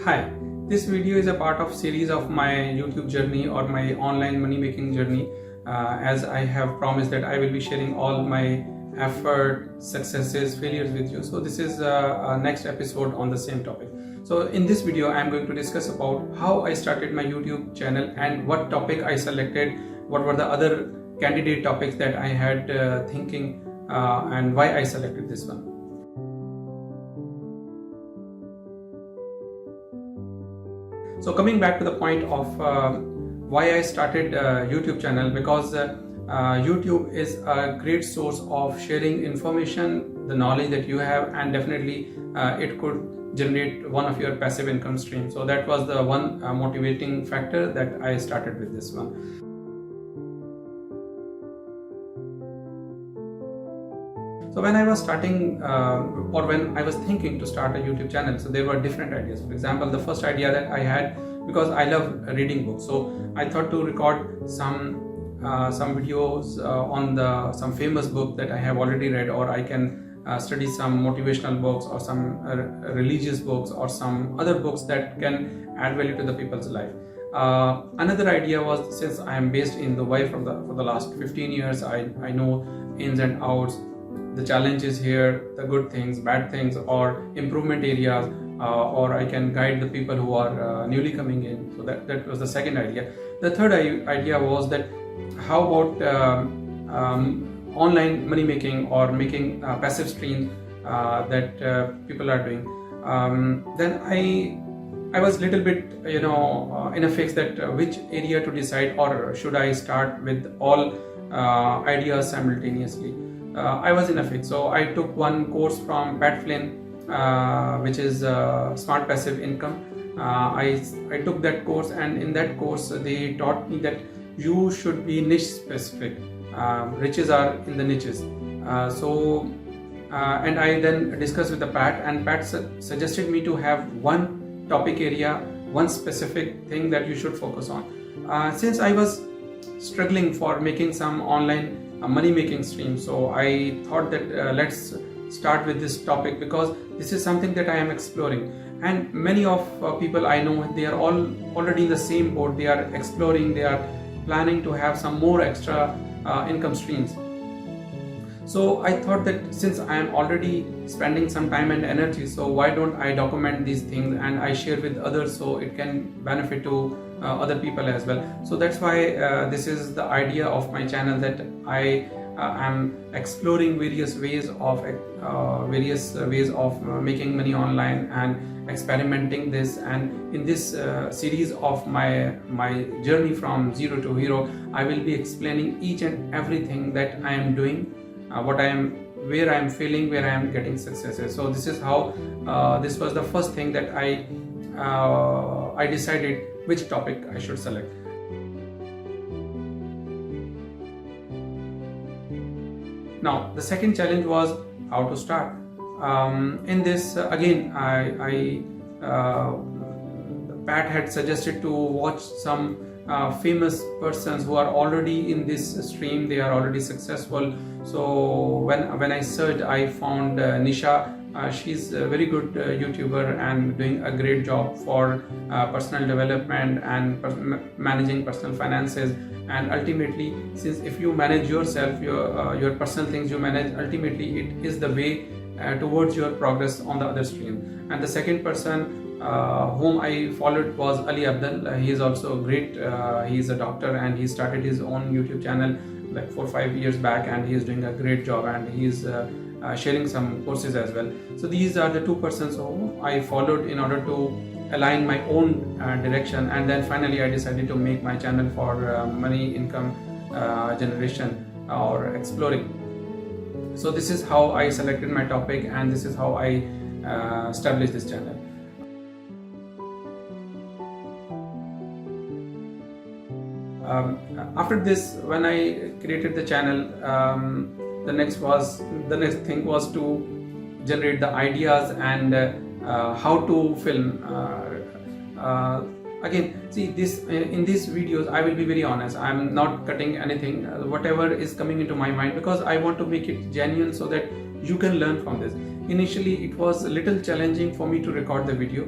Hi, this video is a part of series of my YouTube journey or my online money making journey, as I have promised that I will be sharing all my effort, successes, failures with you. So this is a next episode on the same topic. So in this video I am going to discuss about how I started my YouTube channel and what topic I selected, what were the other candidate topics that I had thinking and why I selected this one. So coming back to the point of why I started YouTube channel, because YouTube is a great source of sharing information, the knowledge that you have, and definitely it could generate one of your passive income streams. So that was the one motivating factor that I started with this one. So when I was starting or when I was thinking to start a YouTube channel, so there were different ideas. For example, the first idea that I had, because I love reading books, so I thought to record some videos on some famous book that I have already read, or I can study some motivational books or some religious books or some other books that can add value to the people's life. Another idea was, since I am based in Dubai for the last 15 years, I know ins and outs, the challenges here, the good things, bad things, or improvement areas, or I can guide the people who are newly coming in. So that was the second idea. The third idea was that how about online money making or making passive streams that people are doing. Then I was little bit in a fix that which area to decide, or should I start with all ideas simultaneously. I was in a fix, so I took one course from Pat Flynn, which is Smart Passive Income. I took that course, and in that course they taught me that you should be niche specific. Riches are in the niches. And I then discussed with the Pat, and Pat suggested me to have one topic area, one specific thing that you should focus on. Since I was struggling for making some online money making stream, so I thought that let's start with this topic, because this is something that I am exploring, and many of people I know, they are all already in the same boat. They are exploring, they are planning to have some more extra income streams. So I thought that since I am already spending some time and energy, so why don't I document these things and I share with others, so it can benefit to other people as well. So that's why this is the idea of my channel, that I am exploring various ways of making money online and experimenting this. And in this series of my journey from zero to hero, I will be explaining each and everything that I am doing, where I am failing, where I am getting successes. So this is how this was the first thing that I decided which topic I should select. Now the second challenge was how to start. In this again, Pat had suggested to watch some famous persons who are already in this stream. They are already successful. So when I searched, I found Nisha. She's a very good YouTuber and doing a great job for personal development and managing personal finances. And ultimately, since if you manage yourself, your personal things you manage, ultimately it is the way towards your progress on the other stream. And the second person whom I followed was Ali Abdul. He is also great. He is a doctor, and he started his own YouTube channel like 4 or 5 years back, and he is doing a great job, and he is sharing some courses as well. So these are the two persons whom I followed in order to align my own direction. And then finally I decided to make my channel for money income generation or exploring. So this is how I selected my topic, and this is how I established this channel. After this, when I created the channel, the next thing was to generate the ideas and how to film. Again, see this in these videos, I will be very honest. I'm not cutting anything. Whatever is coming into my mind, because I want to make it genuine so that you can learn from this. Initially, it was a little challenging for me to record the video.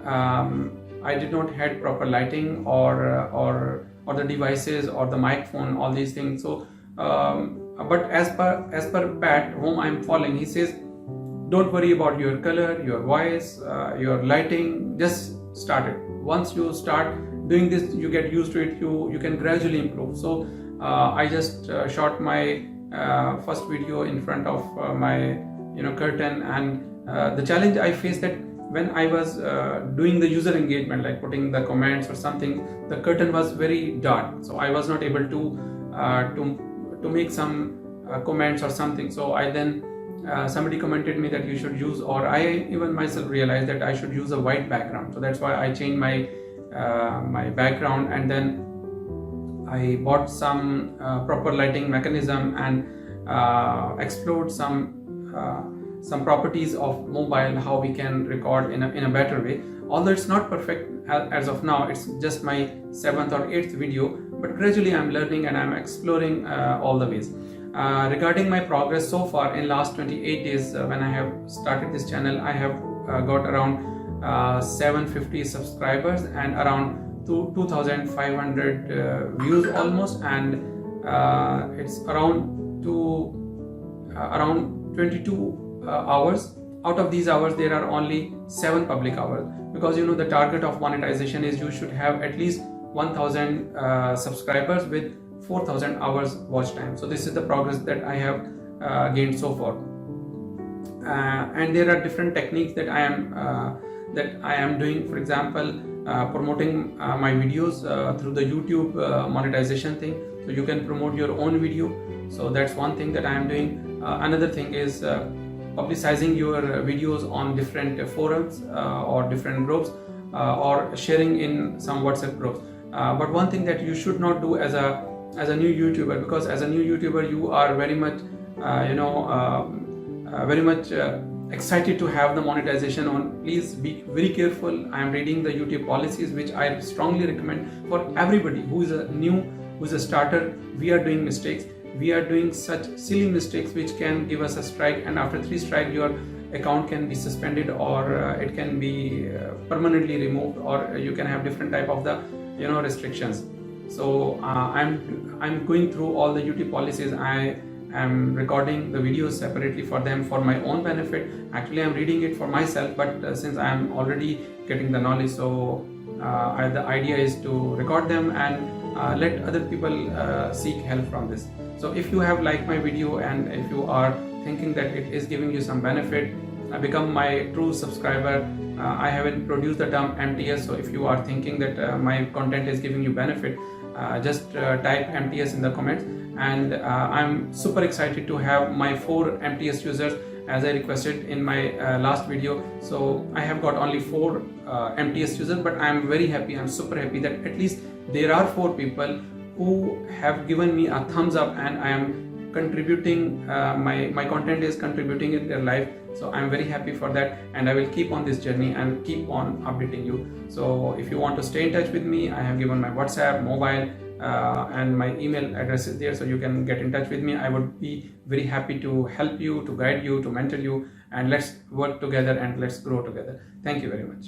I did not had proper lighting or the devices or the microphone, all these things. So but as per Pat, whom I'm following, he says, don't worry about your color, your voice, your lighting, just start it. Once you start doing this, you get used to it, you can gradually improve. So I just shot my first video in front of my curtain, and the challenge I faced that when I was doing the user engagement, like putting the comments or something, the curtain was very dark, so I was not able to make some comments or something. So I then somebody commented me that you should use, or I even myself realized that I should use a white background. So that's why I changed my my background, and then I bought some proper lighting mechanism and explored some properties of mobile, how we can record in a better way. Although it's not perfect as of now, it's just my 7th or 8th video, but gradually I'm learning and I'm exploring all the ways. Regarding my progress so far in last 28 days, when I have started this channel, I have got around 750 subscribers and around 2,500 views almost, and it's around 22 hours. Out of these hours, there are only 7 public hours, because the target of monetization is you should have at least 1,000 subscribers with 4,000 hours watch time. So this is the progress that I have gained so far, and there are different techniques that I am doing. For example, promoting my videos through the YouTube monetization thing. So you can promote your own video. So that's one thing that I am doing. Another thing is publicizing your videos on different forums or different groups, or sharing in some WhatsApp groups. But one thing that you should not do as a new YouTuber, because as a new YouTuber you are very much excited to have the monetization on. Please be very careful. I am reading the YouTube policies, which I strongly recommend for everybody who is a starter. We are doing mistakes. We are doing such silly mistakes which can give us a strike, and after 3 strikes your account can be suspended, or it can be permanently removed, or you can have different type of the restrictions. So I'm going through all the YouTube policies. I am recording the videos separately for them for my own benefit. Actually, I'm reading it for myself, but since I'm already getting the knowledge, so the idea is to record them and let other people seek help from this. So if you have liked my video and if you are thinking that it is giving you some benefit, become my true subscriber. I haven't produced the term MTS, so if you are thinking that my content is giving you benefit, just type MTS in the comments. And I'm super excited to have my 4 MTS users as I requested in my last video. So I have got only 4 MTS users, but I'm very happy, I'm super happy that at least there are 4 people who have given me a thumbs up, and I am contributing, my content is contributing in their life. So I'm very happy for that, and I will keep on this journey and keep on updating you. So if you want to stay in touch with me, I have given my WhatsApp, mobile, and my email address is there, so you can get in touch with me. I would be very happy to help you, to guide you, to mentor you, and let's work together and let's grow together. Thank you very much.